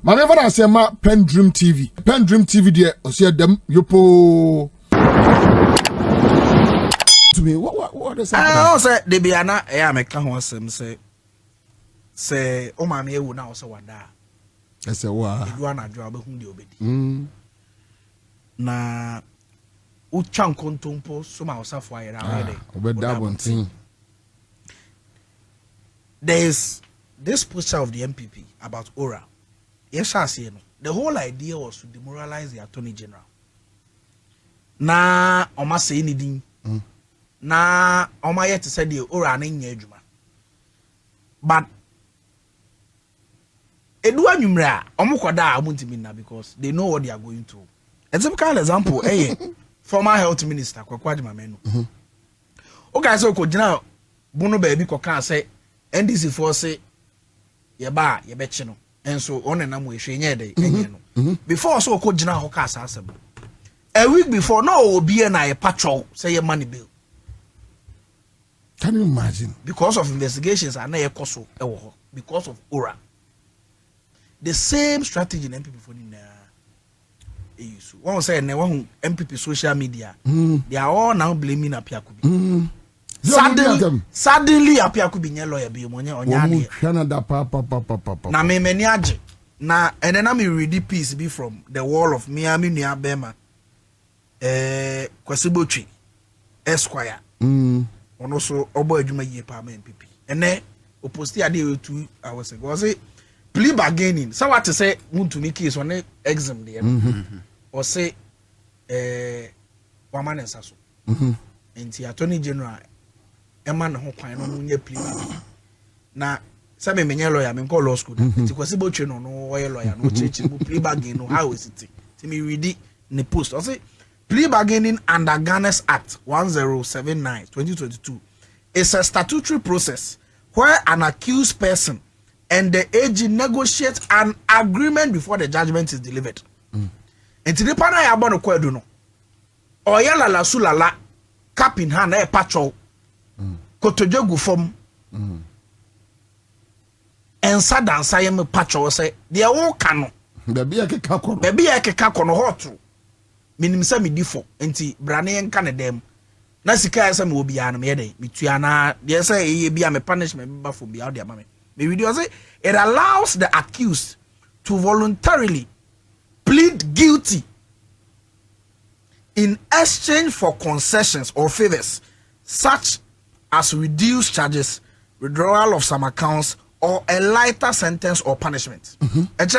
Mama never say ma PENDREAM TV. PENDREAM TV there osia dem yopo. To me what is happening? I say they be ana make ho asem say o ma me ewu na o say wada. I say wa. Edu anadwo abehu de obedi. Na u chan kontompo so ma osafo ayera awede. Obeda bontin. There is this push of the MPP about Ora. Yes, I see. The whole idea was to demoralize the Attorney General. Na Oma say anything. Na Oma yet say the Ora na nyejuma. But Edua nyumra omo kwada amuntimi na because they know what they are going through. A typical example, former health minister Kwakwadi Manu. Okay, so ko gina bunu baby ko kan say NDC for say yeba yebechi no enso on na mo ehwe nye dey enye no before so ko gina ho ka asasem a week before no obi na ye patrol say ye money bill. Can you imagine? Because of investigations and na ye koso ewo ho because of Ora. The same strategy in MPP for na use one say na one MPP social media they are all now blaming Apiakubi. Suddenly Apiakubi nye lawyer bi monye onyade na me mani age na and na me read the piece be from the wall of Miami Nua Bema Kwasibotwi Esquire ono so obo adwuma yie pa ma MPP ene oposti ade 2 hours ago say plea bargaining so what to say muntumi case on exam there or say woman ensaso enti Attorney General Eman ho kwan no nye plea na sabe menye lawyer me call law school ti Kwasibotwi no oye lawyer no chechi bu plea bargaining no how is it ti me read it in post or say plea bargaining under Ghana's Act 1079 2022 is a statutory process where an accused person and the AG negotiate an agreement before the judgment is delivered. Enti nipa na ya bono kwadu no. Oyala la sulala cap in hand e patrol. Kotojogu form. Ensa dansa yem patrol say de wo ka no. Baby ya keka kono. Baby ya keka kono hot. Minim say me difo. Enti brane enka ne dem. Na sika ya say me obi ya no me dey. Mitua na de say e bia me punishment be for bia o de ama me. Me video say it allows the accused to voluntarily plead guilty in exchange for concessions or favors such as reduced charges, withdrawal of some accounts, or a lighter sentence or punishment. It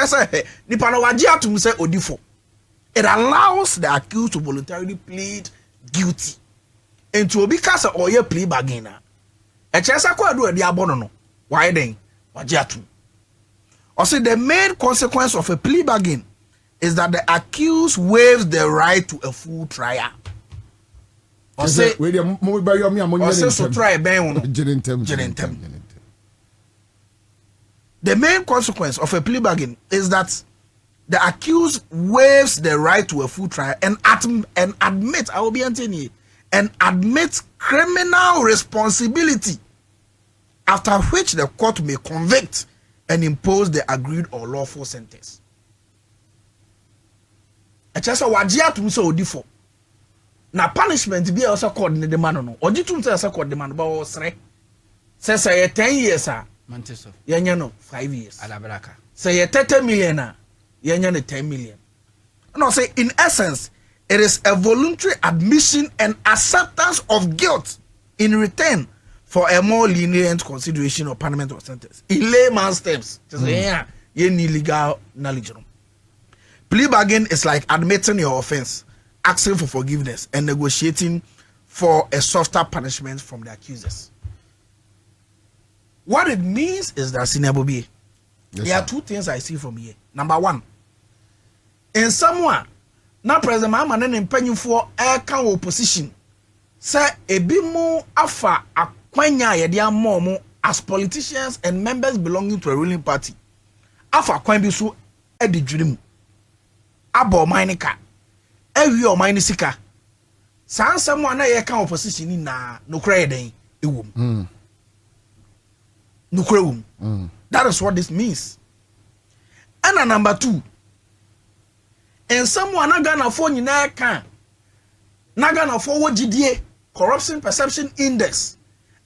allows the accused to voluntarily plead guilty into because of your plea bargainer. Why then? Or say the main consequence of a plea bargain is that the accused waives the right to a full trial. Or say so try the main consequence of a plea bargain is that the accused waives the right to a full trial and admit and admits criminal responsibility, after which the court may convict and impose the agreed or lawful sentence. Echesa wajia tum so odifo. Na punishment be also called in the man no. Oji tum say called the man ba o sre. Say 10 years ah. Manteso. Yenya no 5 years. Alabraka. Say 30 million ah. Yenya no 10 million. No say in essence it is a voluntary admission and acceptance of guilt in return for a more lenient consideration of punishment or sentence. In layman's terms, just yeah, you need legal knowledge. Plea bargain is like admitting your offense, asking for forgiveness, and negotiating for a softer punishment from the accusers. What it means is that Senior Bobby, there are two things I see from here. Number one, in someone, now President Mahama and penny for air can opposition, say a bimu afa akwanya yedia momo as politicians and members belonging to a ruling party. Afa kwan bi so edi dwirim. Abo mainika. Ewi o mainisika. San someone na ye kan opposition ni na no kra den ewom. No kra wom. That is what this means. And number 2, and someone not gonna phone you na can not gonna forward GDA corruption perception index.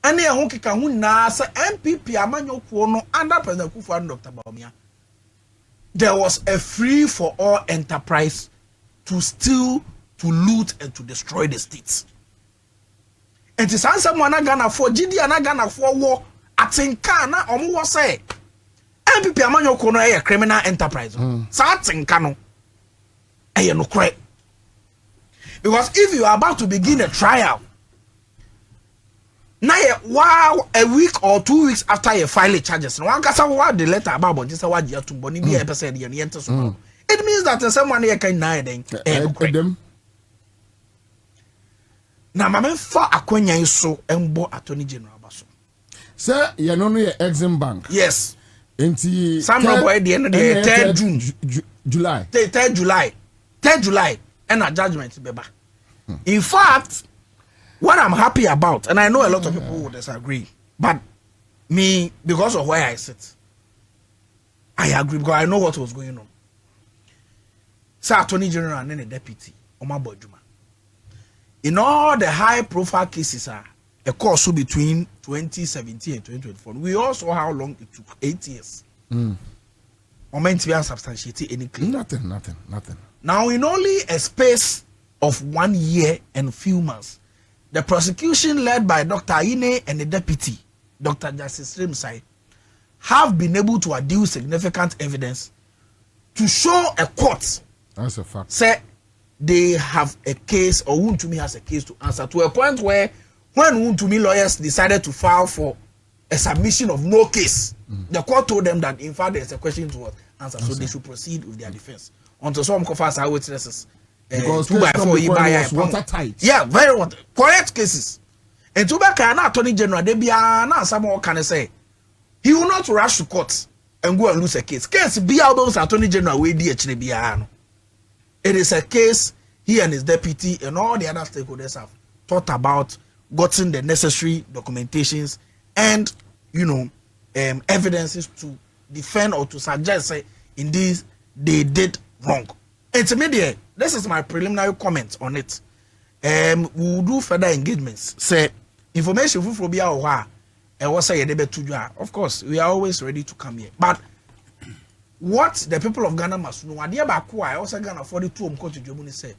And here who kika hu na say MPP amanyo kuo no under President Kufuor Dr. Bawumia. There was a free for all enterprise to steal, to loot, and to destroy the states. And it's someone not gonna for GDA not gonna for war. Atinka na omo wo say MPP amanyo kuo no a criminal enterprise. So atinka no no correct. Because if you are about to begin a trial, now wow, a week or 2 weeks after you file the charges, no one can say what the letter about just what you have to boni be a person you enter so. It means that someone here can deny them. Now, my for Akonya is so embo Attorney General Basso. Sir, you know your Exim Bank. Yes. Into some boy the end of the 3rd June. July. 3rd July. 3rd July. And a judgment beba. In fact, what I'm happy about, and I know a lot of people would disagree, but me, because of where I sit, I agree because I know what was going on. Sir Attorney General and then a deputy, Omar Bojuma. In all the high profile cases, a course between 2017 and 2024, we also how long it took 8 years. Moment to be unsubstantiated any claim. Nothing. Now, in only a space of 1 year and few months, the prosecution led by Dr. Aine and the deputy, Dr. Justice Rimsai, have been able to adduce significant evidence to show a court. That's a fact. Say they have a case, or Wuntumi has a case to answer, to a point where when Wuntumi lawyers decided to file for a submission of no case, the court told them that in fact there is a question to answer, so they should proceed with their defense. Until some confess our witnesses. Because 2x4 was watertight. Yeah, very water. Correct cases. And to back an Attorney General, they be some more can say he will not rush to court and go and lose a case. Case be albums Attorney General we DHNBA. It is a case he and his deputy and all the other stakeholders have thought about, gotten the necessary documentations and evidences to defend or to suggest say indeed they did wrong. Intermediate, this is my preliminary comment on it. We will do further engagements. Say information from Bia or was say of course we are always ready to come here. But what the people of Ghana must know, I also Ghana 42 Jomuni say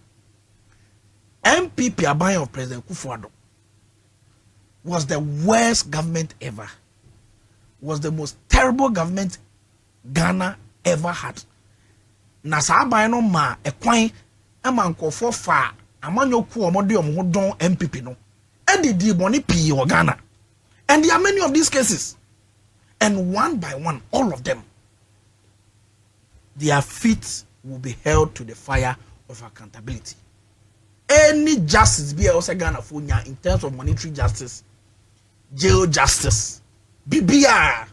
MPP Abayan of President Kufuor was the worst government ever. Was the most terrible government Ghana ever had. Na saa ban no ma ekwan ama nkofo fa amanyoku omode omhodon MPP no edidi boni pii o Ghana. And there are many of these cases, and one by one all of them their feet will be held to the fire of accountability. Any justice be also Ghana for in terms of monetary justice, jail justice, bibia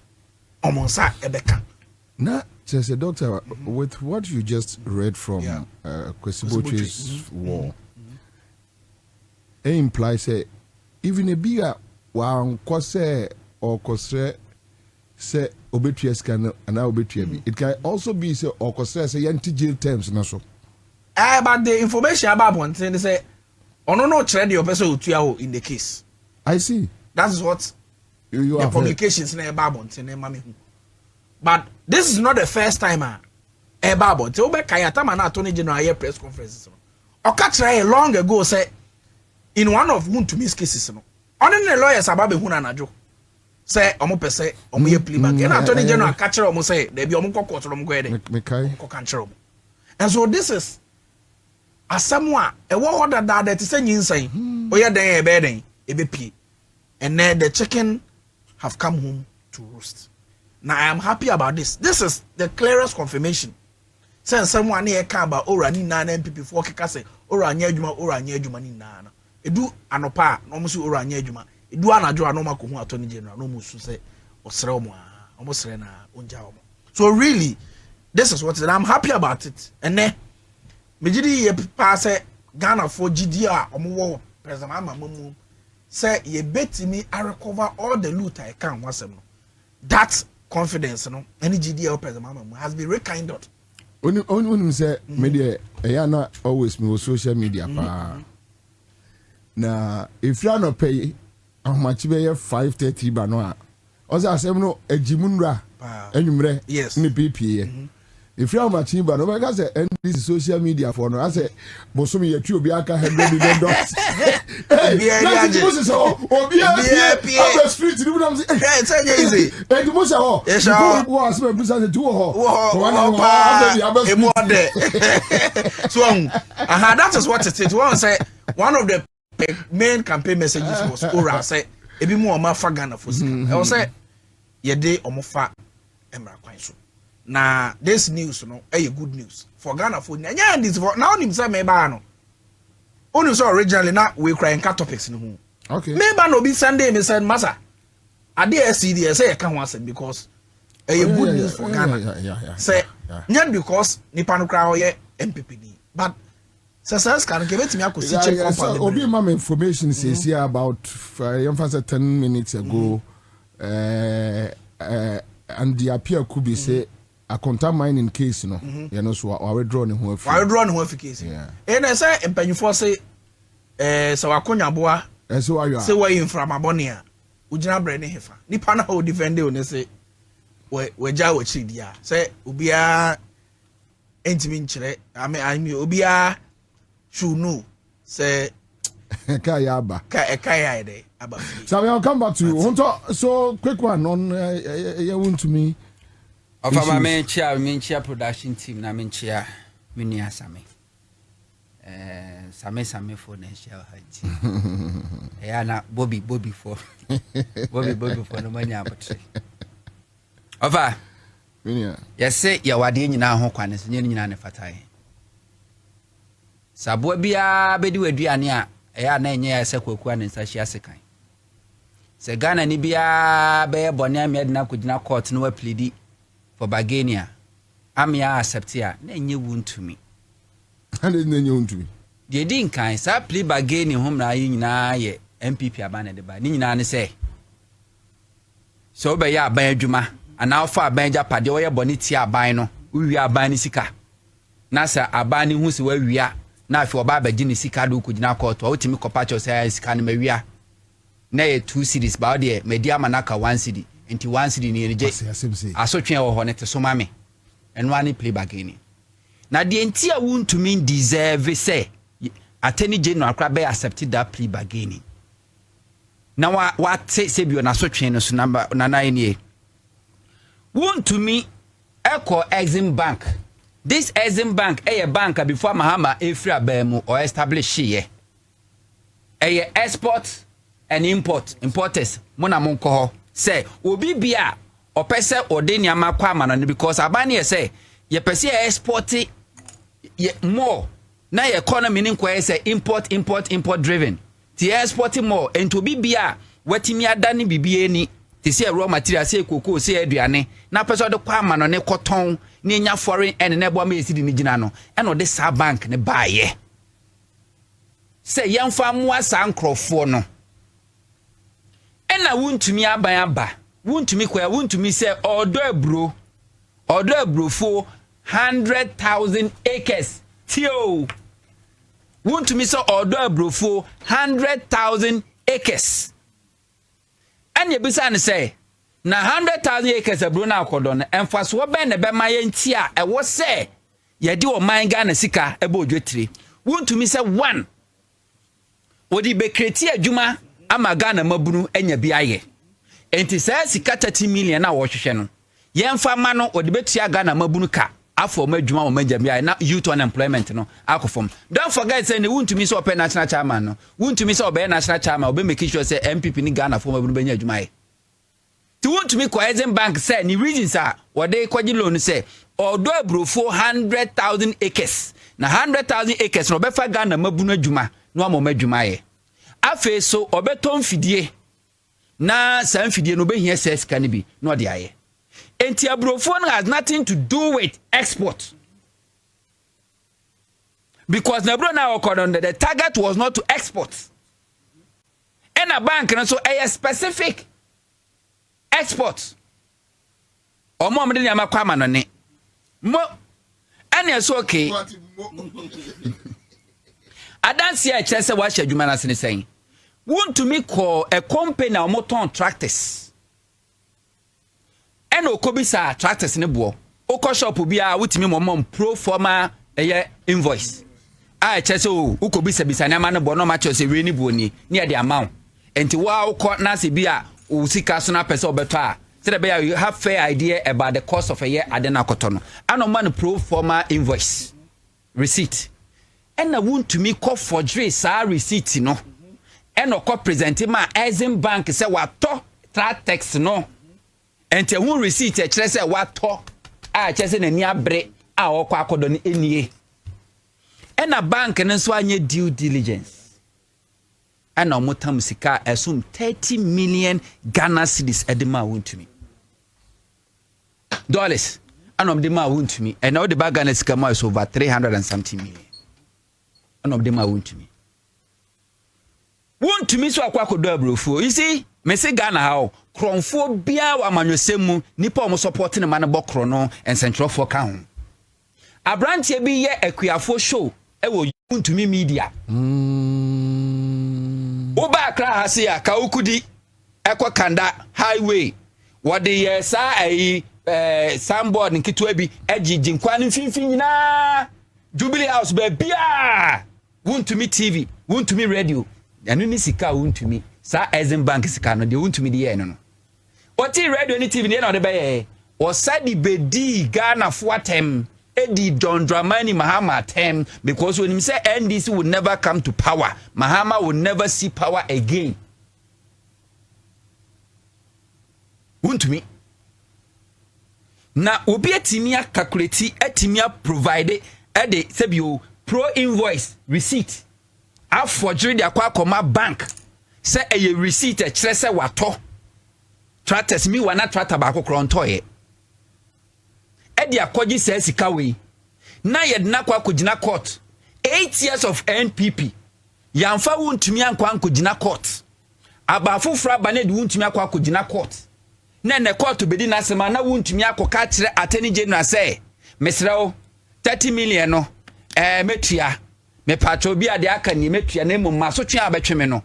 omonsa ebeka. Now, says a doctor, with what you just read from Kwesiboche's war, it implies even a bigger one kose or kose say obituary scan and obituary. It can also be say or kose say yanti jail terms na so. But the information about one thing they say no trade your person in the case. I see. That is what you the publications in Babon mami. But this is not the first time Babon. Te obe kayata man Attorney General press conferences. Okatra long ago say in one of Wuntumi's cases no. Only the lawyers ababe huna najo. Say omo pese omo ye plea back. And Attorney General catch omo say there be omo court omo go ede. And so this is as someone a war that is saying insane. Oya den e be den e be pie. And then the chicken have come home to roost. Now I am happy about this. This is the clearest confirmation. Since someone here come about ora ni na MPP for keka say ora anya adwuma ni na. Edu anopa no mo si ora anya adwuma. Edu anajo anoma ko hu Attorney General no mo su say osre omo sre na onja omo. So really this is what I'm happy about it. And then mejidi ye pa say Ghana for GD a omo wo president amamu say ye betimi I recover all the loot I can wasem no. That confidence no any GD open mama has been rekindled. Only say media na always me social media pa. Na if you are not pay how much be 5:30 ba no a. Oza asem no ejimunra enwumre ni PPA. If you are matching ba no because this social media for no I say bosom ye tu obi aka $100 million. Obi a street ni am say it's easy. And mo say oh yes wo asem bisa say tu ho so that is what it is. One say one of the main campaign messages was Ora say ebi mu oma fa Ghana for sika. I was say ye dey omofa emra kwan so. Na this news no good news for Ghana for nya this for now nim say me ba no. Onu so originally na we cry nka topics no ho. Okay. Me ba no be Sunday me said massa. Ade SCD say e ka ho asem because good news for Ghana. Say nya because nipa no cry oye MPPD. But Sasas can give it to me. I could see check up. Obi mama information says here about 10 minutes ago. And the appeal could be say a contact mining case, you know, so I will draw in who. I will draw in who case. Yeah. And I say, and you for say, so I couldn't boy. So are you? Say where you from Abonia? Ujina Brenny Hefa. Nipana who defend you and say, where Jawa Chidia. Say, Ubia intimate. I mean, Ubia. Shunu say Kayaba. Kaya de aba. So I'll come back to you. So quick one on you want to me. Of our main chair production team na main chair Minia Same. Same for the share height. Na Bobby for Bobby for no money about. Over. Minia. Yes say ya wade nyina ho kwanes nyina ne fatai. Sabo bia bedi waduane a eya na enye ya sekwaku an nsachi asekan se Ghana ni bia be bone amed na kugina court no plead for bargaining am ya accept ya na enye wuntumi and enye wuntumi de din kan sa plead bargaining hom na yi nyina ye MPP abana de ba ni nyina ne se so be ya aban adwuma ana ofa aban japade wo ye bone ti aban no wi aban ni sika na sa aban ni hu se wa wia na afi oba abaji ni sika do kugina court o timi kopacho say sika ne mawia na ye 2 cities ba de media manaka 1 city enti 1 city ni eje asotwe wo ho ne te so mame eno ani play bargaining na de enti a wuntumi deserve say attorney general akra be accept that plea bargaining na wa say bi na asotwe no so number na na enie wuntumi echo Exim Bank. This Exim Bank a bank before Mahama Efra Bemu or establish ye. A export and importers mona monko say obi bia or pese or deniama kwamana because abani say ye pese export ye more na ye economy nin kwa say import driven. Ti exporting more and to be bia wetimi adani bibie ni ti say raw material say cocoa say aduane na pese de kwamana ne cotton ni nya foreign and nebo ma esidi ni gina no e no de sa bank ne baaye say yemfa moa sa nkrofo no e na wuntumi aban aba wuntumi kwa wuntumi say odo abrofo 100,000 acres tio wuntumi say odo abrofo 100,000 acres anya bisa ne say na 100,000 acres abro na akodo no emfaso wo ben ne be ma yenti a ewo se ye di o man Ghana sika ebe odwetire wuntumi se 1 odi be kreti adwuma ama Ghana mabunu enya bi aye enti se sika 30 million na wo hwehwe no yemfa ma no odi betua Ghana mabunu ka afọ ma adwuma wo manja bi aye na youth unemployment no akofom don't forget say ne wuntumi se open national chairman no wuntumi se obe national chairman obe make sure say MPP ni Ghana fo mabunu benya adwuma aye. To want to me Exim Bank say ni reasons are what they kwaji loan say odo abrofo 100,000 acres na 100,000 acres no befa Ghana mabunu adwuma no amoma adwuma ye afi so obeton fidie na san fidie no behia ses kan bi no de aye enti abrofo no has nothing to do with export because na bro na okodon the target was not to export and a bank no so a specific export omo mde nyama kwa ma no ne mo ane so okay adanse a kyerɛ sɛ wahye adwuma na sene sɛn wontumi call a company a moton tractors ɛna okobisa tractors ne boɔ okɔ shop bi a wotimi momom pro forma invoice a kyerɛ sɛ okobisa bisa ne ma ne boɔ no ma kyerɛ sɛ we ni boɔ ni ne de amount enti wa okɔ na se bi a o sika so na pɛsɛ obɛtɔ a sɛ be you have fair idea about the cost of a year adena kɔtɔ no ano man pro forma invoice receipt ɛna wontumi kɔ forgery saa receipt no ɛna kɔ present ma Exim Bank sɛ watɔ Tratex no enti hu receipt kyerɛ sɛ watɔ a kyerɛ sɛ nani abre a wɔkɔ akɔdɔ no enie ɛna bank no nso anye due diligence ɛna ɔmotam sika assume 30 million Ghana cedis ɛdema wontumi dollars anom de ma wontumi and now the bag Ghana sika ma is over 300 and something million anom de ma wontumi so akwa kodo abrofo you see me say Ghana how kronfo bia wa manwosem mu nipa o support ne ma ne bokro no ensentrofo ka ho abrantie bi ye akuafo show e wo wontumi media oba akra ha se ya ka ukudi ekwa kanda highway wode ye sa ayi sandboard nkitwa bi ejinkwa ne mfimfin nyina Jubilee House ba bia wontumi TV wontumi radio anu ni sika wontumi sa Exim Bank sika no de wontumi de ye no oti radio ni TV ne na de be ye o sadi bedi Ghana fo atem edi John Dramani Mahama atem because when him say NDC will never come to power Mahama will never see power again wontumi na obi atimia calculate atimia provide ede sebio pro invoice receipt a forgery de akwa bank say a receipt a kyerɛ sɛ wato tractors mi wana tractor ba akokro ntoye ede akɔgye sɛ sika we na yɛde na kwa kogina court 8 years of NPP yamfa wontumi ankwa ankogina court abafofra ba na de wontumi akwa kogina court na ne court bedi na sema na wontumi akoka kyerɛ attorney general sɛ mesrɛw 30 million no metua me patro bi ade aka ni metua na mmom maso twa abetwe me no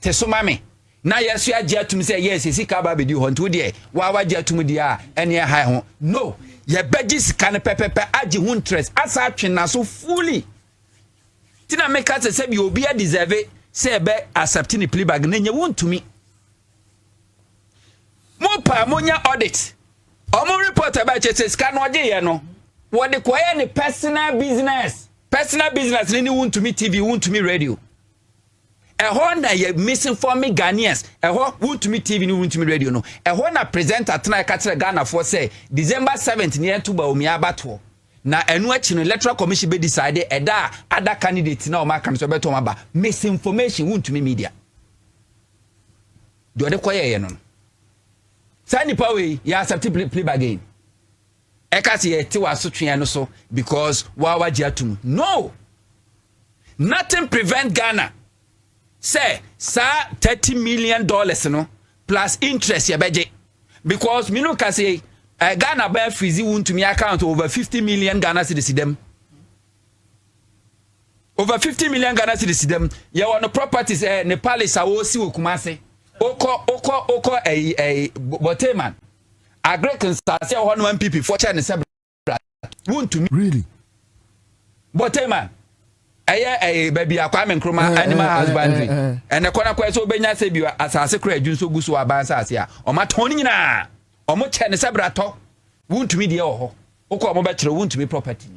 te so ma me na yesu agye atum sɛ yes sika ba bedi ho nto de wa wagye atum de a ene ha ho no ye begi sika ne pepepe agye ho interest asa atwe na so fully tina make us say bi obi a deserve say be accept ni plea bag na nya wontumi mo pa monya audit omo report about chese sika no agye ye no what the quiet ni personal business ni wontumi TV wontumi radio ehon na ye misinforming Ghanaians ehon wontumi TV ni wontumi radio no ehon na presenter tena ka kire Ghana for say December 7th ni entuba omi abato na enu achi no electoral commission be decide eda other candidate na o ma kan so beto maba misinformation wontumi media do de quiet ye no sani pawe ya accept play again ekasi ye ti wasotwe no so because wa atum no nothing prevent Ghana say sa $30 million no plus interest ye beje because minu ka say Ghana ba freeze wontumi account over 50 million Ghana cedis dem over 50 million Ghana cedis dem ye won properties ne palace a wo si okumase oko boteman Agrekan start say 1 PP for China sebra wontumi really boteman baby akwa me nkroma animal husbandry ene kona kwa so benya se biwa asase kra adwun so guso aba asase a o maton nyina o mo che ne sebra to wontumi de ho okọ mo be kire wontumi property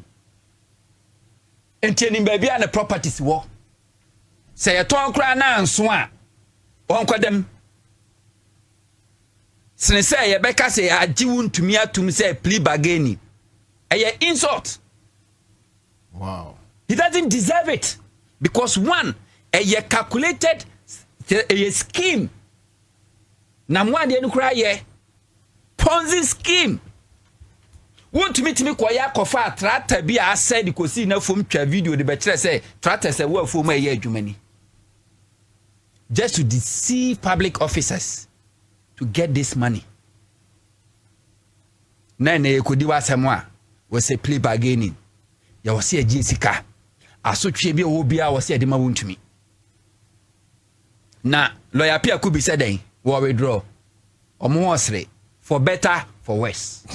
enti baby a ne properties wo se ye ton kra na anso a onkwadam sene say ye beka say agye wontumi atum say plea bargaining insult. Wow. He doesn't deserve it because one a calculated a scheme na mwade enu kura ye Ponzi scheme won't meet me kwaya kofa tractor bi a said kosi na fom twa video de be kire say tractor say wo fom aye adwumani just to deceive public officers to get this money na ekodi wasɛm a wɔsɛ plea bargaining ya wɔsɛ agye sika asotwe bi wo bia wɔsɛ de ma wontumi na lawyer Pierre Kubi said then we withdraw omo osre for better for worse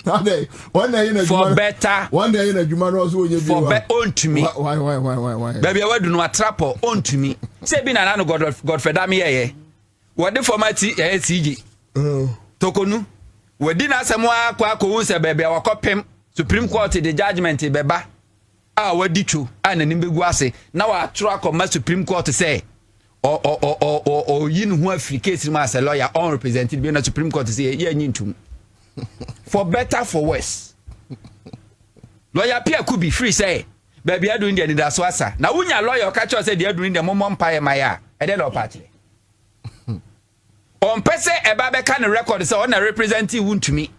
one day for better one day in a juma no so you for on to me why baby we do no atrapo on to me say bi na no Godfrey am here what the formati CG tokonu we di na asemo akwa ko se baby wakopem Supreme Court the judgment beba a wadi twu a nanim begu ase na wa atro akoma Supreme Court say or yin who have case as a lawyer unrepresented be na Supreme Court say ye nyintum for better for worse lawyer Pierre Kubi free say baby adu ndi da so asa na wunya lawyer ka cho say dey adu ndi mommo mpaye maya e dey no party on pese e ba be kan record say on represent wuntumi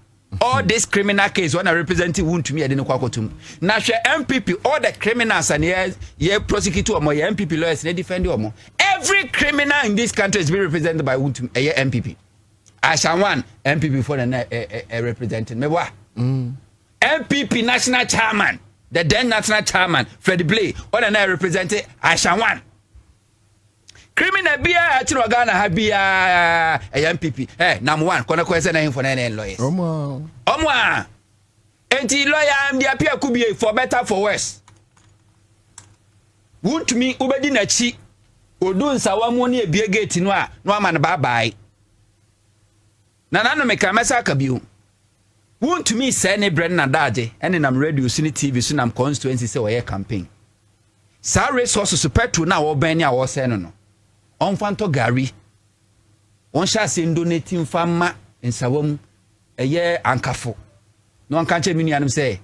all this criminal case when I represent wuntumi e dey no kwakotum na hwe MPP all the criminals and ye prosecute omo ye MPP lawyers they defend omo every criminal in this country is being represented by wuntumi a MPP Ashawan MPP for the representing me wa MPP national chairman the then national chairman Freddie Blay all the represented Ashawan criminal bia achiro Ghana ha bia MPP number 1 kona kwese na info na lawyers omo enti lawyer am dia Pierre Kubi for better for worse wuntumi ubedi na chi odu nsawa mu ne ebie gate no a no ama ne bye na nanu meka mesa ka biu wuntumi se ne brand na daje ene nam radio sini TV so nam constituency se we campaign sa resources petrol na wo ban ni a wo se no onfanto gari on sha se donate mfama nsawam eye ankafo no ankanche minu anum say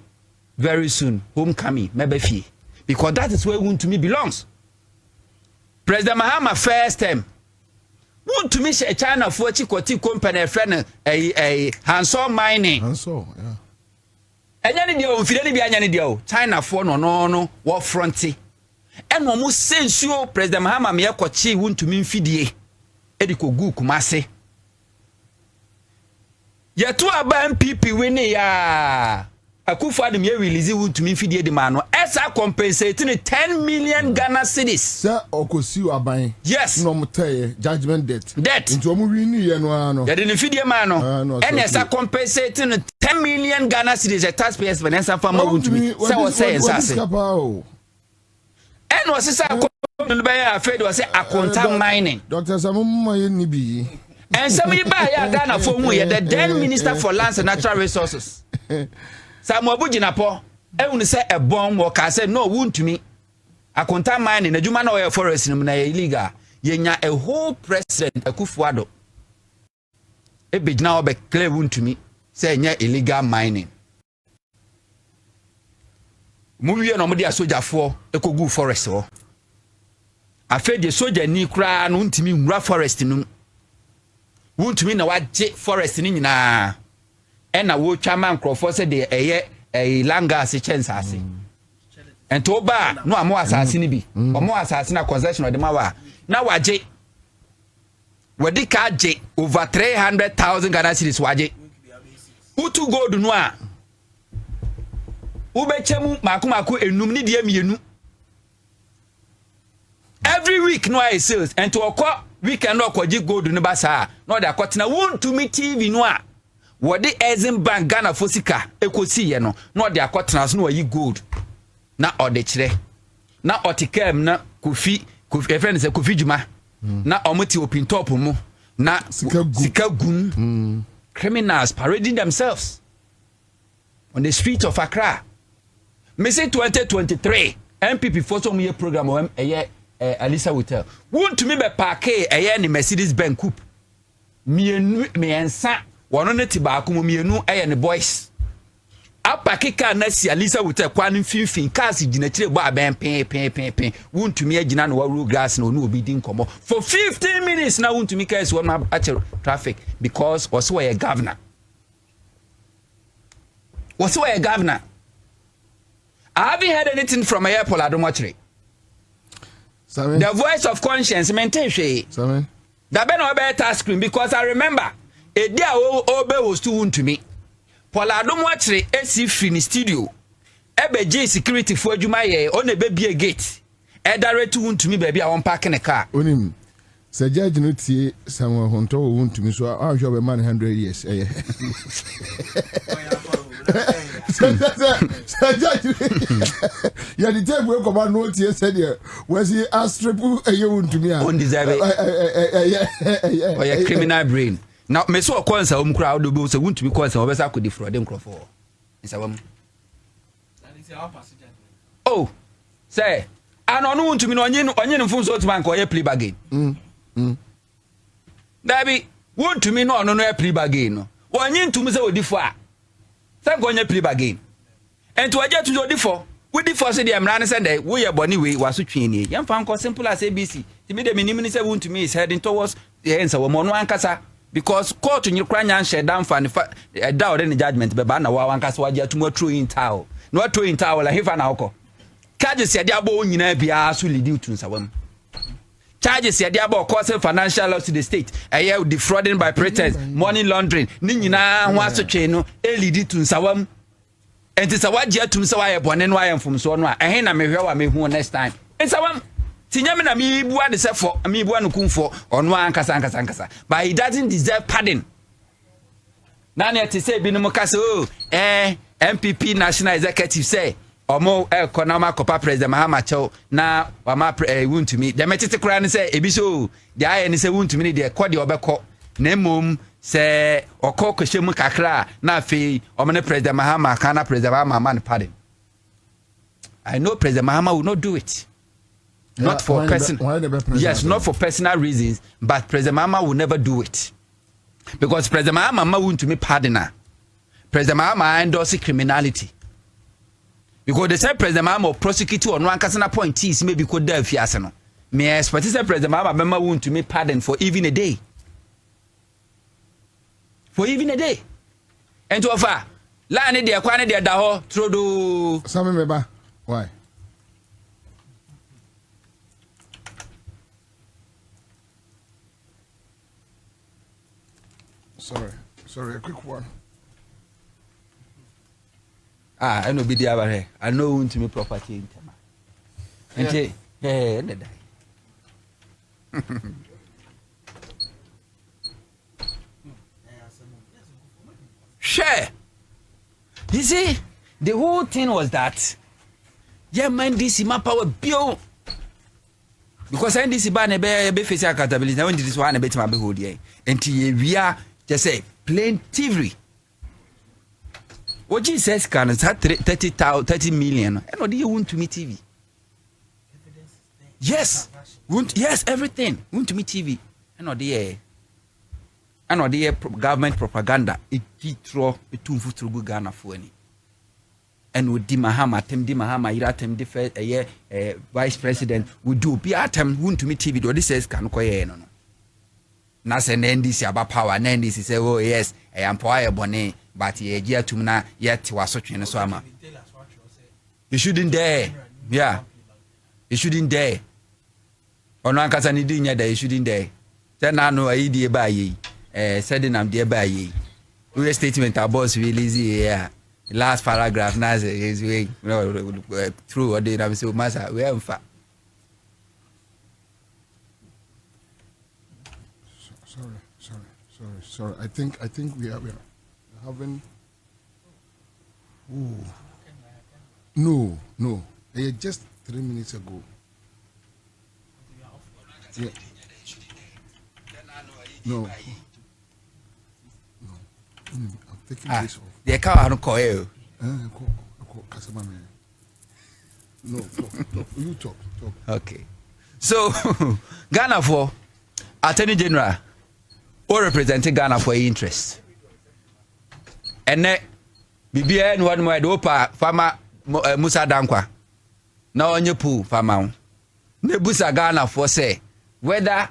very soon homecoming mebefie because that is where wuntumi belongs. President Mahama first time wuntumi she China for chikoti company friend Hanso mining Hanso enya ne dia o fide ne bia enya ne dia o China for no wo fronti eno mo sensuo President Mahama me ekochi wuntumi mfidie ediko gu kumase yetu aba MPP wini ya Akufo-Addo me release wuntumi mfidie de ma no esa compensate ne 10 million Ghana cedis sir okosi aban yes no muteye judgment debt into omo wini ye no ano ya de ne mfidie ma no ene esa compensate ne 10 million Ghana cedis the taxpayers finance fama wuntumi say o say ensase ene o sisa no be ya afraid o say akonta mining Dr. Samuma ye ni bi ensam yi ba ya Ghana for mu ye the then minister for lands and natural resources Samu Abujinapo, ehunu se ebon wo ka se no wuntumi akonta mining na djuma na o forest nim na illegal yenya a whole president Akufo-Addo ebejina obe clear wuntumi se nya illegal mining muwie no mo dia sojafo ekogu forest ho afedi soja ni kra no ntumi nwura forest num wuntumi na waje forest ni nyina ena wo twama nkrofo se de eye langa se chensase ento ba no amo asase ni bi omo asase na concession de mawa na waje wadi ka je over 300,000 Ghana cedis waje utu gold no a ubechemu makumako enum ni de mienu every week no I sales ento okọ weekend okọji gold no ba sa no de akọtena wuntumi TV no a wodi Exim Bank Ghana fosika ekosi ye no na ode akotena so na wayi gold na ode kire na otikem na kofi friend say kofi juma na omoti open top mu na sika gun criminals parading themselves on the street of Accra. Me say 2023 MPP for some year program o Alisa Hotel won't me be park ni Mercedes Benz coupe me ensa wono ne tibaako mu mienu eye ne boys apakeka na si Alisa Hotel kwan finfin cars ginachire bo aben pen wuntumi agina no waru grass na onu obi din komo for 15 minutes na wuntumi cars won actual traffic because was where governor I haven't heard anything from a airport Adomachire. The voice of conscience maintain she that be no better screen because I remember a day obe was too wound to me Polado mwatre esi free studio. Ebe J security for adwuma ye on ebe be a gate. E direct wuntumi baby a won park in a car. Onim. Sir Judge no tie someone who told wuntumi so I show a man 100 years. Sir Judge. Yeah, the time we come on no tie said here was he asked triple a you wuntumi. Undeserve it. Or your criminal brain. Now me so konsa crowd do be so wuntumi konsa obesa ko defraud dem crofo. Nsawam. Oh, say, I don't know to me onion phone so to man call a plea bargain. Dabby, won't to me no a plea bargain. One yin to me so differ. Thank on your plea bargain. And to adjust to your differ, we differ said the Amran Sunday, we are bonny way was switching. Young fan call simple as ABC. The minimum say won't to me is heading towards the answer of one casa. Because court in Ukrainian share down for a doubt any judgment, but Bana one cast what you're too much true in towel. No true in towel, like if an alcohol. Charges said diabo in Abia solely due to Sawam. Charges said diabo causing financial loss to the state. A year defrauding by pretense, money laundering. Nina wants to chain no LED to Sawam. And it's a what year to Sawaya Bonen from Sona. I ain't a me next time. And Sawam. Tinyamina mi bua de se for mi bua no kumfo ono ankasa but he doesn't deserve pardon. Nana te say binom ka se MPP national executive say omo economic copa president Mahama Chow na wama wuntumi de metete kra ne say ebi so de aye ne say wuntumi de ko de obekọ na mom se okokohye kakra na afi omene president Mahama kana president Mahama man pardon. I know President Mahama will not do it. Not for yes, not for personal reasons, but President Mahama will never do it. Because President Mahama won't to me pardoner. President Mahama endorses criminality. Because they say President Mahama will prosecute on one casino appointees maybe could there fiasano. May I expect say President Mahama won't to me pardon for even a day. For even a day. And to offer Lani de Aquani de Daho Trodo Sammy Meba. Why? Sorry, a quick one. I know be the other here. I know to me property in Tema. And share. You see, the whole thing was that yeah, man, this is my power bill. Because I this ban a be face accountability. I want this one a bit my behold here. And we are just say plain thievery. What Jesus can is 30 million. And what do you want to me TV? Yes. Yes, everything. Want to me TV. And what the government propaganda. It throw a 2 foot through Ghana for any. And with Di Mahama, Iratem, the vice president would do. Be atem want to me TV. What this says can no. Nasa NDC about power. NDC say, oh yes, I am power bonnet, but ye year to na yet was such in a summer. You shouldn't dare. Yeah. You shouldn't dare. On one case, I need that you shouldn't dare. Then I know I dear by ye. Said I'm dear by ye. We statement our boss release here. Last paragraph now is way through or did I say, Master, we have fat. Sorry. I think we are having. Ooh. No. Just 3 minutes ago. Yeah. No. I'm taking this off. The car don't call you. No, talk. You talk. Okay. So, Ghana for Attorney General or representing Ghana for interest. And then, BBN one more dopa farmer Musa Dankwa. Now on your pool, farmer. Nebusa Ghana for say whether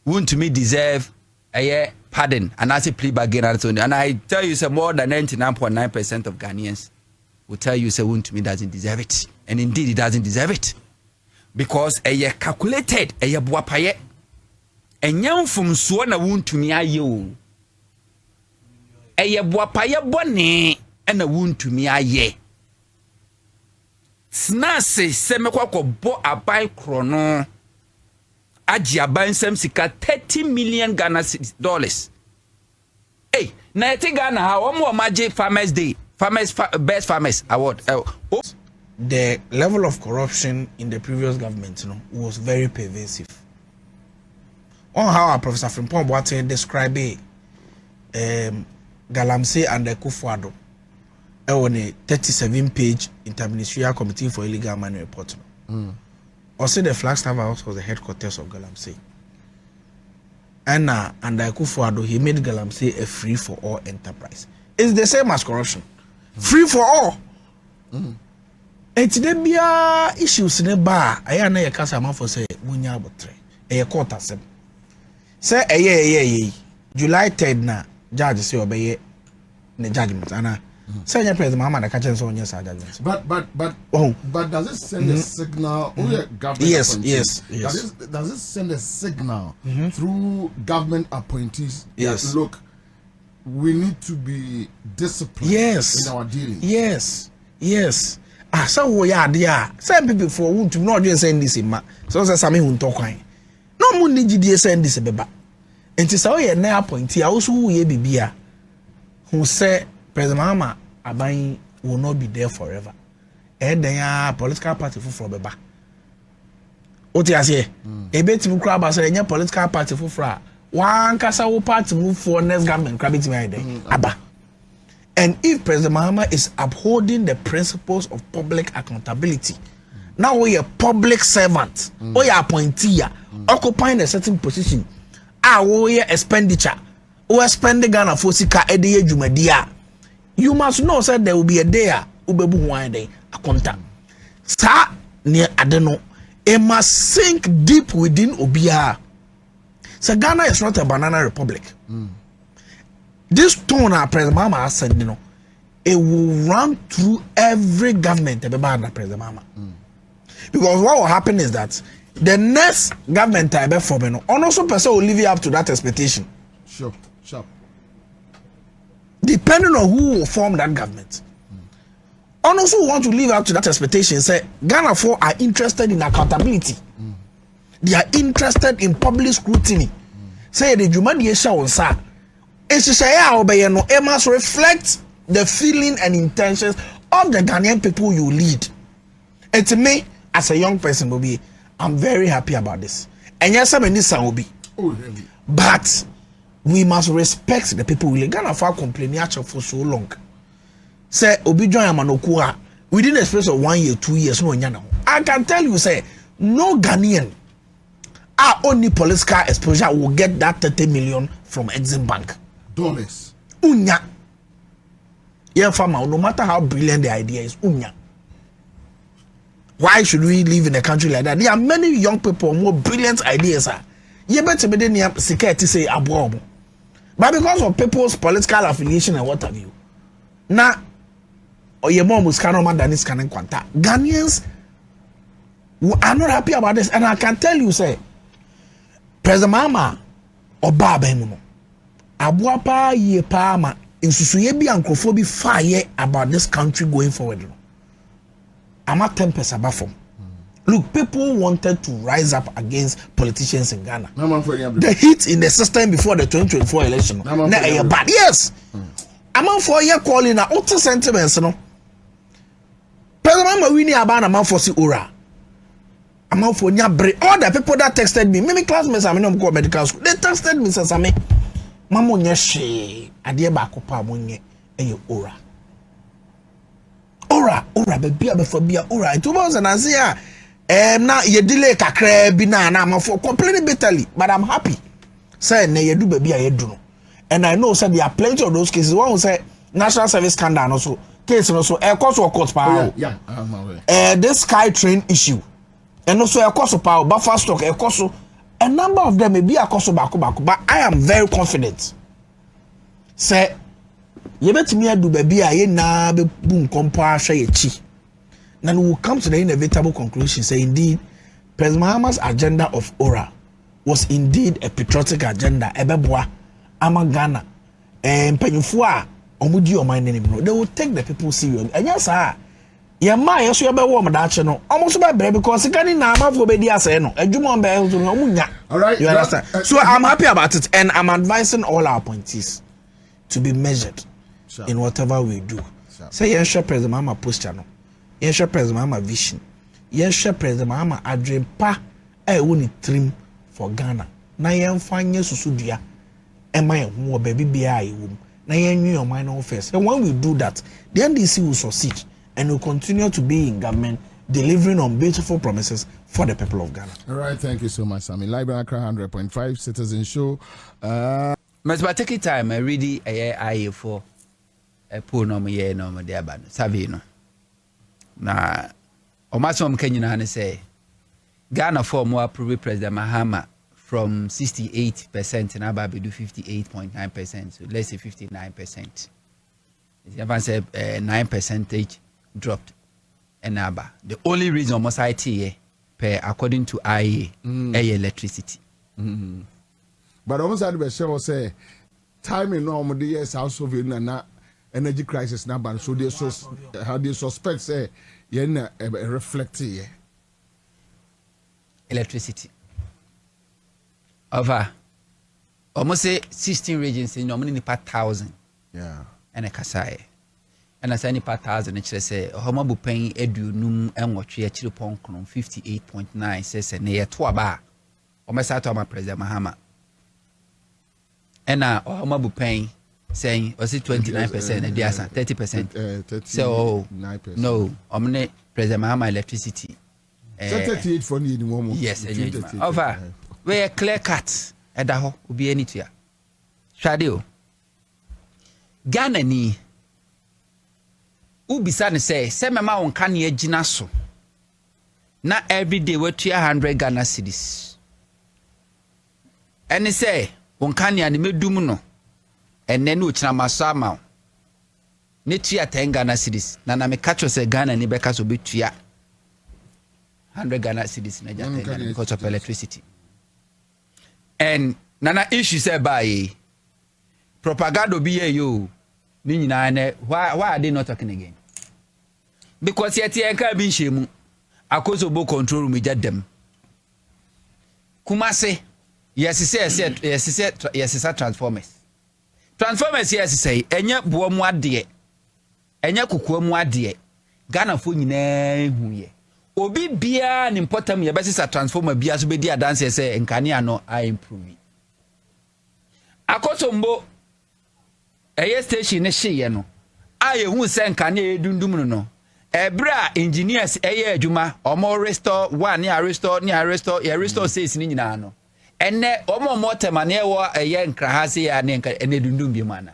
won't to me deserve a pardon and as a plea bargain and I tell you, say more than 99.9% of Ghanaians will tell you, say won't to me doesn't deserve it, and indeed it doesn't deserve it because a calculated a and young from Swana won't to me. Are you eye boapaye bone ena wuntumi aye snase se mekwa bo aban krono agi aban sam sika $30 million Ghana dollars. Hey, na yete Ghana ha omo maje best farmers award. The level of corruption in the previous government, was very pervasive. On how Professor Frimpong Boateng described Galamsey and the Kufuado on a 37-page interministerial committee for illegal mining report. Also, the Flagstaff House was the headquarters of Galamsey. And the Kufuado, he made Galamsey a free-for-all enterprise. It's the same as corruption. Free for all. And today be issues in a bar. I am a customer for say Munya Botre. A quarter sem. Say a year, July 3rd na judge say obey the judgment. And say your president Mama the catching so on your judgment. But does it send a signal? Yes. Does it send a signal through government appointees? Yes. That, look, we need to be disciplined in our dealings. Yes. So we are there. Some people for who to not just send this in ma. So say Sami who talk wine. No more need to send this beba. And to say we na appointee also we bibia who say President Mahama Aban will not be there forever. And then political party for beba. What you say? A bit to crab as a political party for fra. One kasa will party move for next government crabbit me Abba. And if President Mahama is upholding the principles of public accountability, now we a public servant, we are appointee, occupying a certain position, we expenditure, we spend the Ghana for sika ediye jumadia. You must know that there will be a day, ubebu one day, a contact. Sa near Adeno, it must sink deep within Obia. So Ghana is not a banana republic. This tone President Mahama has said, it will run through every government President Mahama. Because what will happen is that the next government also person will live up to that expectation. Sure. Depending on who will form that government. Also want to live up to that expectation. Say Ghana for are interested in accountability. They are interested in public scrutiny. Say the Jumani Yesha on sa. It must reflect the feeling and intentions of the Ghanaian people you lead. And to me, as a young person, I'm very happy about this. And yes, I'm in this will be. But we must respect the people we lead. Ghana for complaining for so long. Say Obi Joy Manokua within a space of 1 year, 2 years, no nyana. I can tell you, say no Ghanaian only political exposure will get that 30 million from Exim Bank. Dollars. Unya. Yeah, farmer, no matter how brilliant the idea is, unya. Why should we live in a country like that? There are many young people with more brilliant ideas. You better be the security say abroad. But because of people's political affiliation and what have you, now, or your mom was kind of man than this kind of quanta. Ghanaians are not happy about this, and I can tell you, say, President Mahama or Baba Emuno. Abuapa ye palma insusuye bi ankrofobi fire about this country going forward. I'm at 10% above from. Look, people wanted to rise up against politicians in Ghana. The heat in the system before the 2024 election. Bad. Yes. I'm on 4 year calling a utter sentiments, no. President Mawini Abana man for si ura. I'm on for nyabre. All the people that texted me, maybe classmates, I'm in medical school. They texted me, says me. Mamo nyeshe adie ba kopa monye eye ora baby abefobia ora it was an answer na ye delay kakra bi na amafo complaining bitterly, but I'm happy say na ye do baby ayedu no. And I know say there are plenty of those cases. One will say national service scandal also case also cost or court power this sky train issue and also cost power buffer stock cost. A number of them may be a cost back, but I am very confident. Say, you bet me do baby a na be boom compa share chi. Then we will come to the inevitable conclusion. Say indeed, President Mahama's agenda of Ora was indeed a patriotic agenda. Ebeboa, Amagana, and Penyufua, omudi o mind name no they will take the people serious and yes your mind so you be warm that no almost by bread because can na amafo be dia say no adwuma be omunya. All right, you understand? So I'm happy about it and I'm advising all our appointees to be measured in whatever we do. Say yen share president mama posture no, yen share president mama vision, yen share president mama adre pa woni trim for Ghana na yen fanye susudua e man ho baby bia wom na yen nwi your mind on first. And when we do that, the NDC will succeed and will continue to be in government delivering on beautiful promises for the people of Ghana. All right, thank you so much, Sammy. Library Accra 100.5 Citizen Show. Must take time I read a for a poor no me no me there ban Savino. Na o masom Kenyan say Ghana for more approve President Mahama from 68% and about do 58.9%. So let's say 59%. If say 9% dropped and aba. The only reason almost IT per according to IA electricity. But almost had to show say time in normal years also in na energy crisis now, but so they how they suspect say yeah reflect here. Electricity. Over almost say 16 regions in normally per 1,000. Yeah. And a kasai. And as any per 1,000, it say homabu paying edu num and watch your chilpon 58.9 says a near to a bar. Or my Sato President Mahama. And now homabu paying saying was it 29% and there's 30%. So no, omne President Mahama electricity. 38 for the moment. Yes, over. We a clear cut at the ho will be any to ya. Shadio Ghana ni Ubisane say, Semama on Kanye Jinaso. Na every day we're 100 Ghana cedis. And they say, on Kanye and me dumuno, and then which na masama. Netia 10 Ghana cedis. Nana me catch us a Ghana ni beka so be 100 Ghana cedis because of electricity. And nana issue said by propaganda be you. Why are they not talking again? Because yet I can't be shame. I cause of control me jet them. Kumase, yes, yes, transformers. Transformers, yes, say, enya buomwa de, enya kukuomwa de, Ghana for ye. Obi bia an important ye basis a transformer bia so be dia dance say nkania no I improve. Akosombo eye station ne hye no aye hu se nkania edundum no ebra engineers eye adwuma omo restore one ya restore says ni nyina no enne omo temane wo eye nkrahase ya ne edundum bi mana.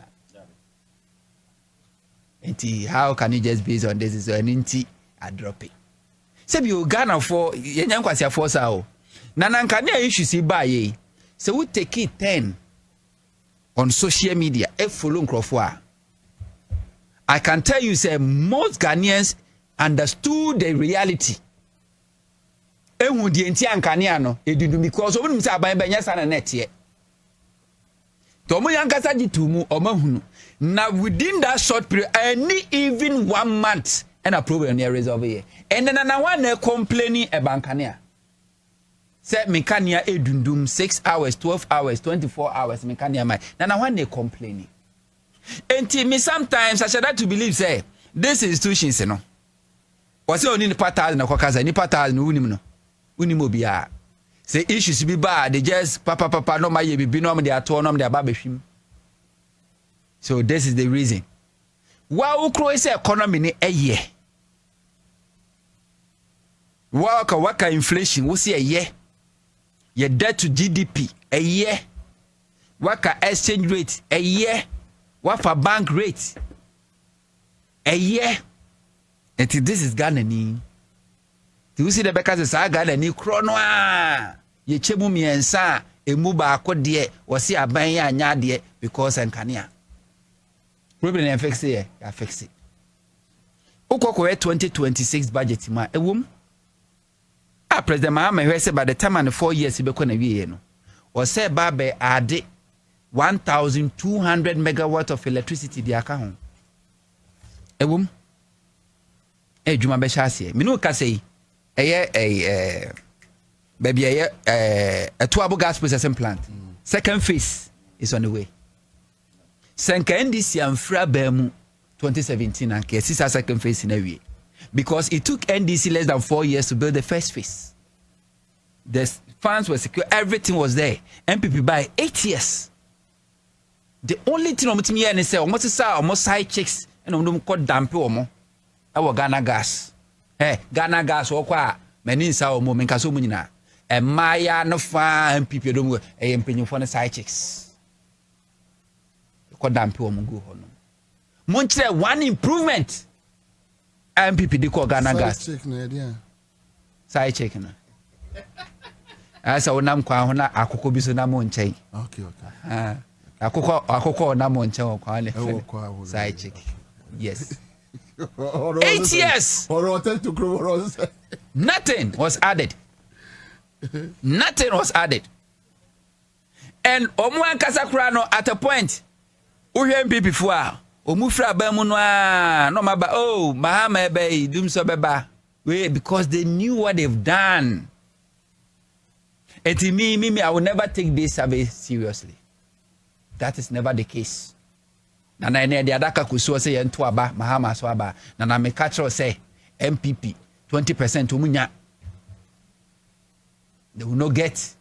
Enti how can you just base on this is an inti a drop it. Say you Ghana for yenya kwase for sa o na nkania issue si ba ye so we take it 10 on social media follow nkrofo. I can tell you say most Ghanaians understood the reality. Ehun die nti ankania no edundum because obunum say aban benya sa na net ye to mo yankasa gitumu omahunu na within that short period any even 1 month and a problem near resolve here and then na one complaining about Kania say mekania edundum 6 hours 12 hours 24 hours mekania my na one complaining enti me sometimes I should have to believe say this institutions no was only ni part na kwakaza ni part no unim no unim obia say issues be bad they just papa no my be no they ato no they ababehwim. So this is the reason why ukro is economy ni eye waka inflation we see eye your debt to GDP eye waka exchange rate eye wafa bank rate eye. And this is Ghana ni. You see the because it's Ghana ni krono a ye chemu miensa emu ba akode wose aban ya anya de because enkania problem na fix here ya fix it. Ukoko 2026 budget ma ewum a president Mahama hwe say by the time and 4 years be ko na wie no o say ba be ade 1,200 megawatts of electricity di aka ho. Ewum. Juma be hyase. Me no ka sei. Baby a Tuabo gas processing plant. Second phase is on the way. Senka NDC and Frabemu 2017 and Kesisa second phase in a way. Because it took NDC less than 4 years to build the first phase. The funds were secure, everything was there. MPP by 8 years. The only thing I'm here and say almost side chicks and I'm called dampe omo. Our Ghana gas. Ghana gas okwa many sa omo menkaso munyina. E maya no fa MPP do mu e mpenyin for side chicks. Called dampe omo go hono. Monchre one improvement. MPP di call Ghana gas. Side check na. Asa onam kwa ho na akoko bi so na mo nchen. Okay. Akoko na mo nchen kwa le. Side check. Yes. 8 years. Nothing was added. Nothing was added. And omu ankasa kura no at a point. Uhwe MPP fo a omufra ba mu no a no maba oh mahama ebe dum so beba. Because they knew what they've done. And me, I will never take this survey seriously. That is never the case. Nana ene de adaka kusuo say ento aba mahama so aba. Nana me catch say MPP 20% umunya. They will not get.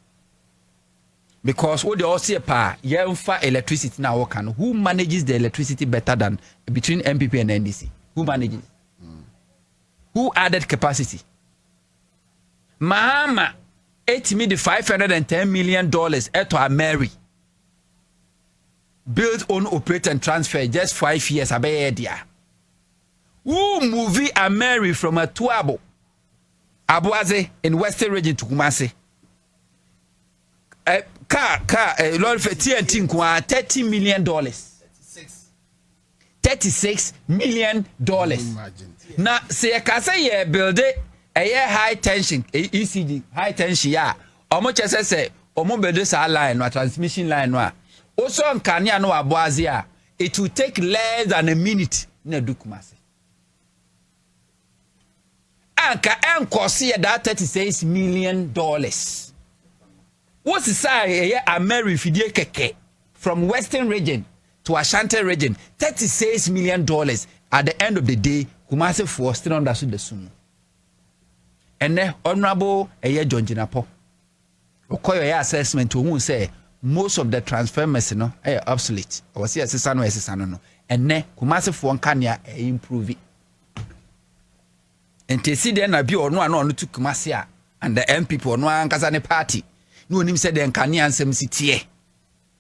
Because what they all say pa yemfa electricity na work and who manages the electricity better than between MPP and NDC? Who manages? Who added capacity? Mahama ate me the $510 million to Mary. Build, own, operate, and transfer just 5 years. Who movie a Mary from a Tuabo, Abuaze in Western region to Kumasi? Lord for TNT $30 million. $36 million. Now, say a casa ye build it a high tension, ECD, high tension, ya. Or much as I say, or more build this line or transmission line. Also, on Kanya no Abuazia, it will take less than a minute. Ne Dukumasi. Anka Ankosia that $36 million. What's the size a Mary Fidie Keke from Western region to Ashanti region? $36 million. At the end of the day, Kumasi for still understood the sumu. And then Honorable John Jinapo. Okoyo assessment to who say most of the transfer message obsolete. I was here no. And then Kumasi for Kanya improve it. And to see then be or no to Kumasi and the MP or no Ankazane party. No him said then Kanya and some city.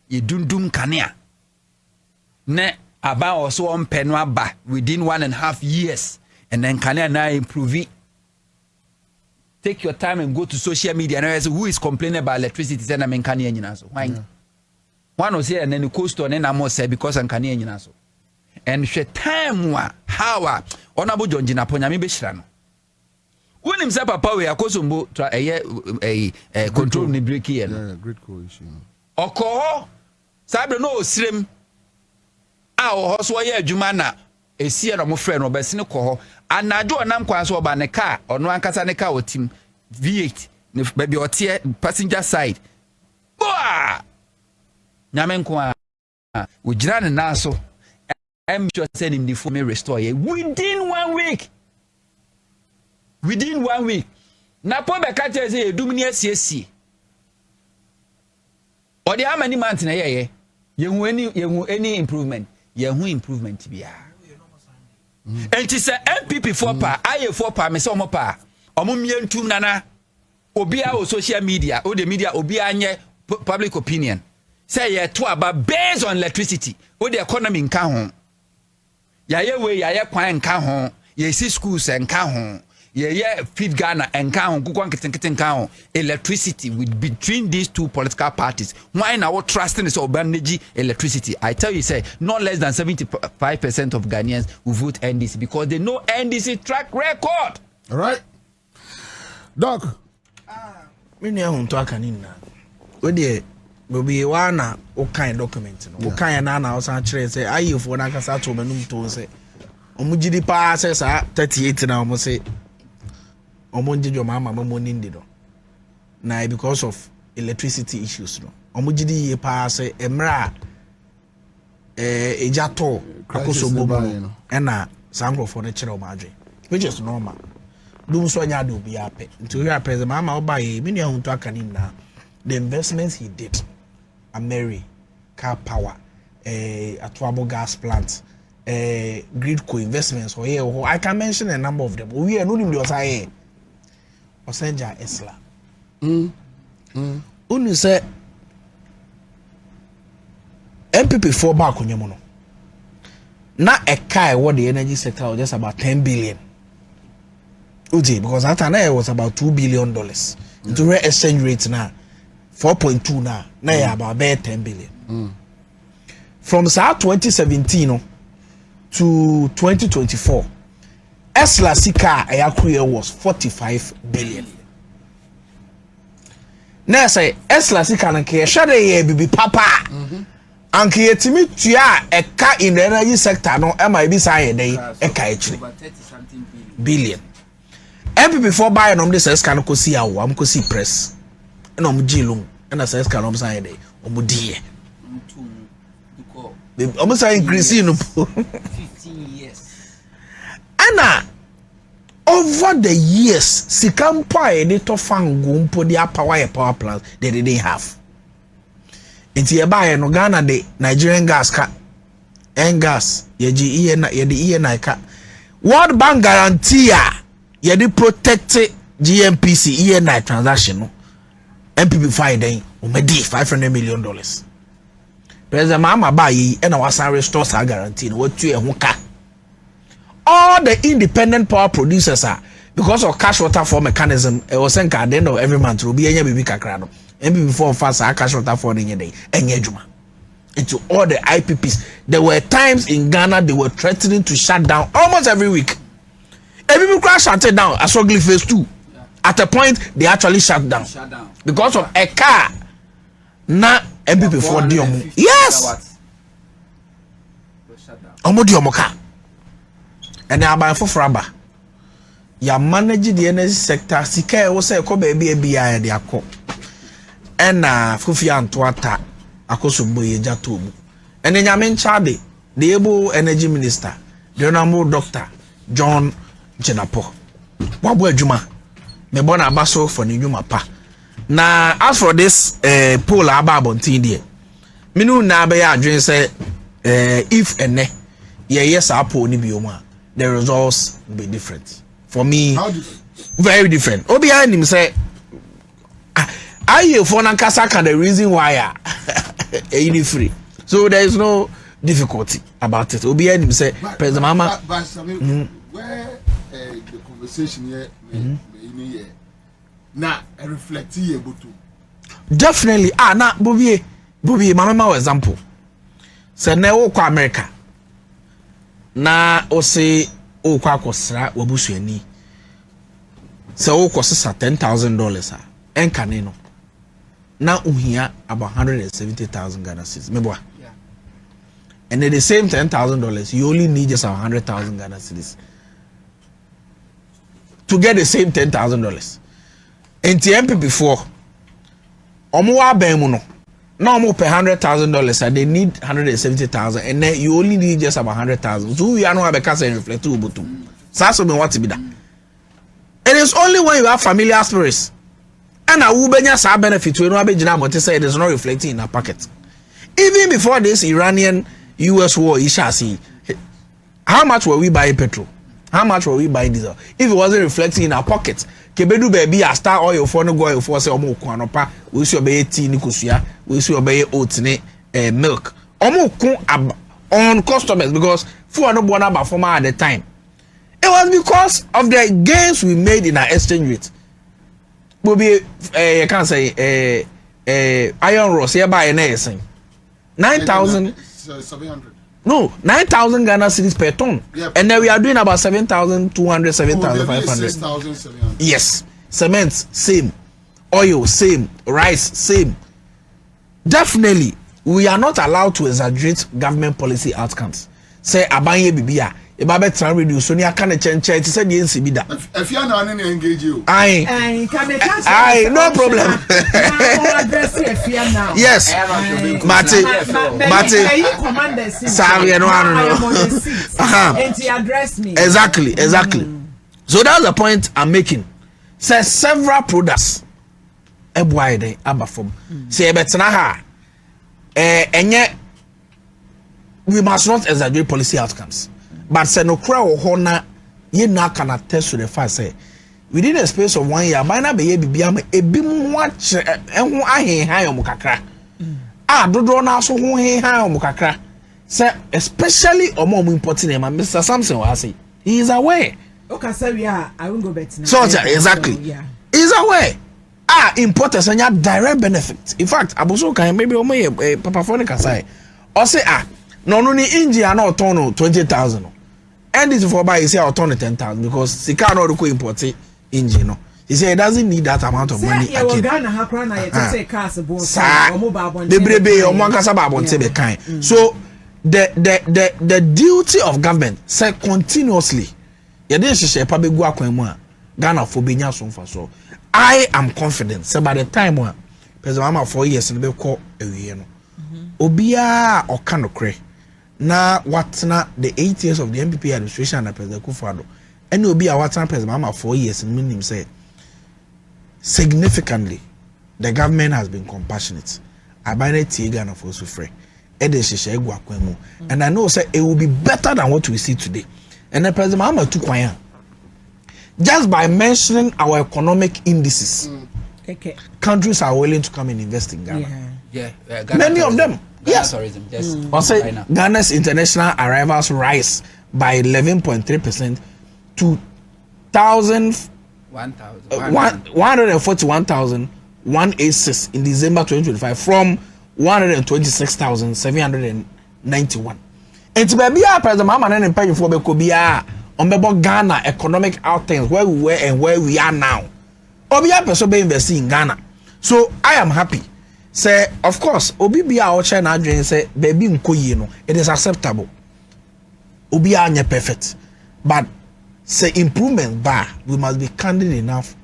Ye dum Kanya. Ne about also on penwa ba within 1.5 years. And then Kanya now improve it. Take your time and go to social media and realize who is complaining about electricity. Then I'm in Kanye Nyinaso. Why? One was here and then the coast on then say because I'm Kanye Nyinaso. And she time how honorable John Jinaponya mi beshirano. When himself papa we akosombo a control ni break here. Yeah, great coalition. Oko sabe no osrem a wo so ye adwuma na esi na mo frɛ no bɛse ne kɔ hɔ anadwo onam kwan so oba ne car ɔno ankasa ne car otim V8 ne baby otie passenger side boa nyame nko a wo gyina ne na so I'm sure send him the phone me restore ye within 1 week na po be ka tell say edum ne asiesie odi how many months na ye yehu any improvement yehu improvement bia and she said MPP for pa aye for pa me say omo pa omo mientum nana obi a o social media o the media obi anye public opinion say ye to about based on electricity o the economy nka ho ya ye we ya ye kwan nka ho ye si schools nka ho ye feed Ghana nka ho kukwan kitenkete nka ho electricity with between these two political parties why now trusting is urbanity electricity. I tell you say not less than 75% of Ghanaians will vote NDC because they know NDC track record. All right, Doc. Me ne ho to aka ni na we de Bobi wana o kind document no. O kind na o san kire say ayefo na kasa to manum to say. Omo gidi pa say sa 38 na omo say omo njejo mama mamo nindi no. Na because of electricity issues no. Omo gidi ye pa say emra ejato akoso bobo no. Na sango for the chiro madwe. Which is normal. Do so nya do be ape. Nti we ape mama oba ye me nua hunto aka ni na. The investments he did, Ameri, car power, Atuabo gas plant, grid co-investments, or here, I can mention a number of them. We are not in the Osaye. Osenja Esla. Unu say MPP4 back on Yamono. Now a car what the energy sector was just about 10 billion. Uji, because that time was about $2 billion. Into rare exchange rates now. 4.2 now about 10 billion. From 2017 to 2024, Esla Sika Ayakruye was 45 billion. Now say Esla Sika na ke shade ye bibi papa. Anke yetimi tua eka in the energy sector no e ma bi say dey eka echiri billion. MPP4 buy no dey say Esla no kosi awo am kosi press. Na omjilum na say Esla no say dey omudie. Almost increasing 15 years. Anna over the years, Sikampa and to fango mpo their power plants they didn't have. Inti yeba no Ghana de Nigerian gas ka gas yeji ENI ka World Bank guarantee ye de protect GMPC ENI transaction no MPP5 den umedi $500 million. President Mama Bayi and our restore sa guarantee what to a all the independent power producers are because of cash water for mechanism. It was sent at the end of every month to be a baby cacrano. And before fast cash water for the day and yejuma into all the IPPs. There were times in Ghana they were threatening to shut down almost every week. Every people crash shut down. I saw phase 2. At a point they actually shut down because of a car. Na MPP4 diomu. Yes. Omo diomu ka. And now by for fraba. Ya manage the energy sector. Sika e wo say ko baby bia de akọ. And fufi antoata akoso boye jatobu. And then nyame nchade the able energy minister, the honorable Dr. John Jenapo. Wabo adwuma. Me bona abaso for ni dwuma pa. Now, as for this poll about there, minu na be adwin say if ene yes poll ni bioma, the results will be different. For me, very different. Obi him say I for nankasa the reason why any free. So there is no difficulty about it. Obi him say President Mama where the conversation here na reflect able to definitely na bobi mama example say na wo kwa America na o say o kwa akosra wabusuani say o kosesa $10,000 enkane no na uhia about 170,000 Ghana cedis meboa and at the same $10,000 you only need just 100,000 Ghana cedis to get the same $10,000. And MPP4, omo wa ben mu no. Now omo pay $100,000 and they need 170,000, and then you only need just about 100,000. So we are not have a reflect to butu. So me what to be that. It is only when you have familiar spirits. And a ubenya sa benefit we no abegina but say it is not reflecting in our pocket. Even before this Iranian US war, you shall see how much were we buying petrol? How much were we buying diesel? If it wasn't reflecting in our pockets, kebedu baby a star oil for no go oil for say omo ko anopa, we see obey tea ni kusua, we see obey oat ni milk. Omo ko on customers because for no bona ba former at the time. It was because of the gains we made in our exchange rate. We be you can't say iron rods here by an 9,700. No, 9,000 Ghana cedis per ton. Yep. And then we are doing about 7,200, 7,500. 6,700. Yes. Cement, same. Oil, same. Rice, same. definitely we are not allowed to exaggerate government policy outcomes. Say abanye bibia e ba betra radio so ni aka na chenche ti say the nsi bi da if you na na engage you I no problem yes mate sorry no and he addressed me exactly so that's the point I'm making. Say several products e boy dey abafom say e betena ha enye we must not exaggerate policy outcomes. But say no kura wo ho na ye na can attest to the fact say within a space of 1 year by na be ye bibia ma ebi mu ache enho ahenhan yo kakra dodo na so ho henhan yo kakra say especially omo importing ma Mr. Samson was say he is aware. Okay, so yeah, I won't go back now. So exactly. Yeah. He is aware. Importers and your direct benefit. In fact, abuso kan maybe omo papa phone can say or say no ni India na turn 20,000. And this for buy say turn 10,000 because sika no go import engine no. He say he doesn't need that amount of money again. Ghana hakra na ye say cars bo bebrebe omo ankasa ba bonte be kan. So the duty of government say continuously ye dey hye pa be gu akwan mu a Ghana for benya so mfa so. I am confident say by the time one President Mama 4 years no be call ewie no. Obia okanokre na watna the 8 years of the MPP administration and President Kufuor and obia watna President Mama 4 years meaning say significantly the government has been compassionate. Abane tiga na for so free. Ede hye egu akwan mu. And I know say it will be better than what we see today. And the President Mama took kwanya just by mentioning our economic indices. Okay. Countries are willing to come and invest in Ghana. Ghana many of them. Yes. Tourism, yes. Also, right, Ghana's international arrivals rise by 11.3% to 141,186 in December 2025 from 126,791. It's baby President Mama and pay for Bekobia on Ghana economic outcomes where we were and where we are now. Obia person be investing in Ghana. So I am happy. Say of course obi bia o che na adwen say baby nkoyi no it is acceptable. Obi anya perfect. But say improvement bar we must be candid enough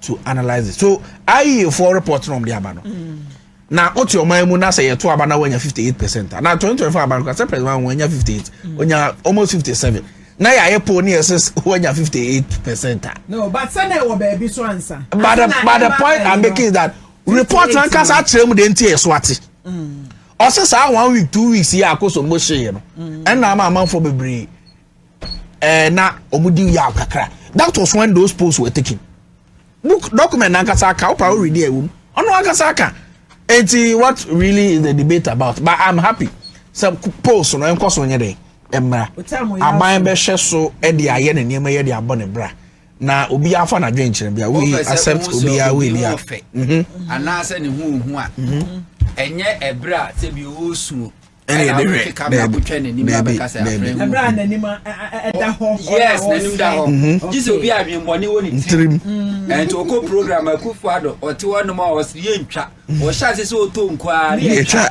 to analyze it. So I for report from the abano. Now what your mind na say to abana when you 58%. Now 2024 abano say president when you 58 when you almost 57. Now ya pony says when you 58%. No, but Sunday will be so answer. But the point I'm making is that report and cast out them the entire swati. Also, 1 week, 2 weeks here, cause of Moshe, and now my mom for Bebri. Now, Omudi Yakakra. That was when those posts were taken. Book document Nagasaka, probably read on Nagasaka. And see what really is the debate about. But I'm happy. Some posts on course on your day. Emma, I buy a so Eddie Ayen and Yema Eddie Abonne Bra. Na obi afa na dwenche bia we accept obi a we bia and na say ne hu a enye ebra se bi osu ene de ka na butwa ne ni ma beka say afrem ebra na ni ma eda ho yes na ni da ho gise obi adwenbone woni trim and oko program Akufuado ote wono ma osire ntwa wo sha se o to nkwa ne twa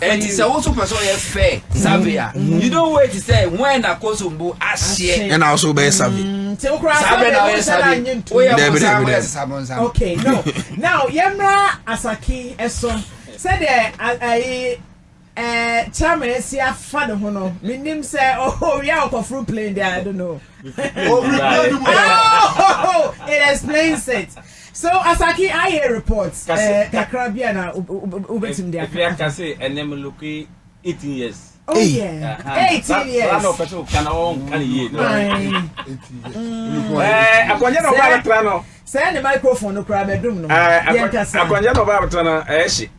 and say also person ye fair savia you don't wait to say when akosombo ahye and also be savia. Okay, no. Now, Yemra Asaki Eson said Chairman Sia Father Hono. Minim say, oh, we are of fruit plane there, I don't know. It explains it. So, Asaki, I hear reports. Kakrabiana Ubetim there. If I can say, and then look 18 years. Oh yeah, 18 years. No person can own can year. Akwanya no ba trano. Say the microphone no cry bedroom no. Akwanya no ba trano eshi.